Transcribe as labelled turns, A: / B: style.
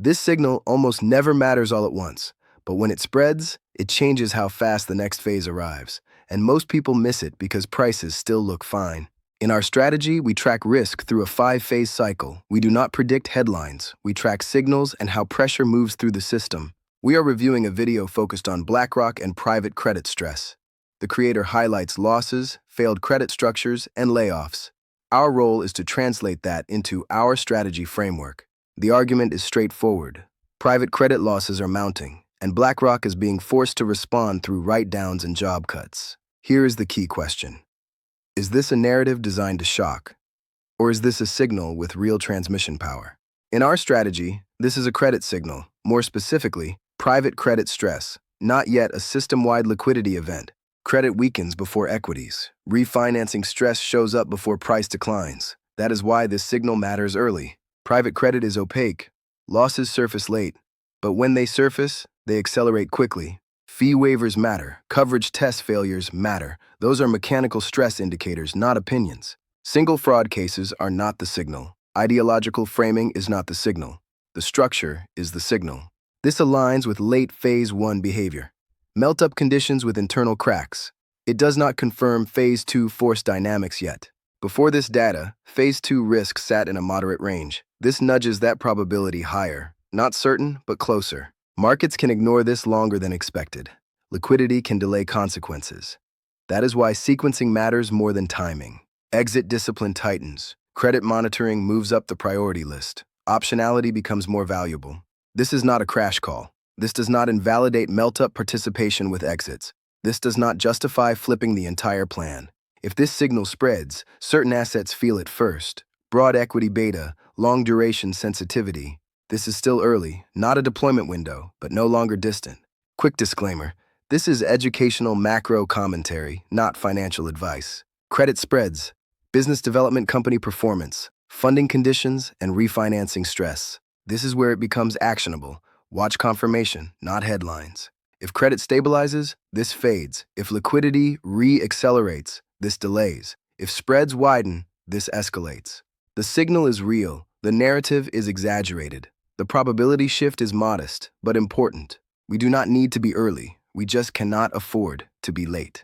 A: This signal almost never matters all at once, but when it spreads, it changes how fast the next phase arrives, and most people miss it because prices still look fine. In our strategy, we track risk through a 5-phase cycle. We do not predict headlines. We track signals and how pressure moves through the system. We are reviewing a video focused on BlackRock and private credit stress. The creator highlights losses, failed credit structures, and layoffs. Our role is to translate that into our strategy framework. The argument is straightforward. Private credit losses are mounting, and BlackRock is being forced to respond through write-downs and job cuts. Here is the key question. Is this a narrative designed to shock? Or is this a signal with real transmission power? In our strategy, this is a credit signal, more specifically, private credit stress, not yet a system-wide liquidity event. Credit weakens before equities. Refinancing stress shows up before price declines. That is why this signal matters early. Private credit is opaque. Losses surface late, but when they surface, they accelerate quickly. Fee waivers matter. Coverage test failures matter. Those are mechanical stress indicators, not opinions. Single fraud cases are not the signal. Ideological framing is not the signal. The structure is the signal. This aligns with late Phase 1 behavior. Melt-up conditions with internal cracks. It does not confirm Phase 2 force dynamics yet. Before this data, Phase 2 risk sat in a moderate range. This nudges that probability higher. Not certain, but closer. Markets can ignore this longer than expected. Liquidity can delay consequences. That is why sequencing matters more than timing. Exit discipline tightens. Credit monitoring moves up the priority list. Optionality becomes more valuable. This is not a crash call. This does not invalidate melt-up participation with exits. This does not justify flipping the entire plan. If this signal spreads, certain assets feel it first. Broad equity beta, long duration sensitivity. This is still early, not a deployment window, but no longer distant. Quick disclaimer, this is educational macro commentary, not financial advice. Credit spreads, business development company performance, funding conditions, and refinancing stress. This is where it becomes actionable. Watch confirmation, not headlines. If credit stabilizes, this fades. If liquidity re-accelerates, this delays. If spreads widen, this escalates. The signal is real. The narrative is exaggerated. The probability shift is modest, but important. We do not need to be early. We just cannot afford to be late.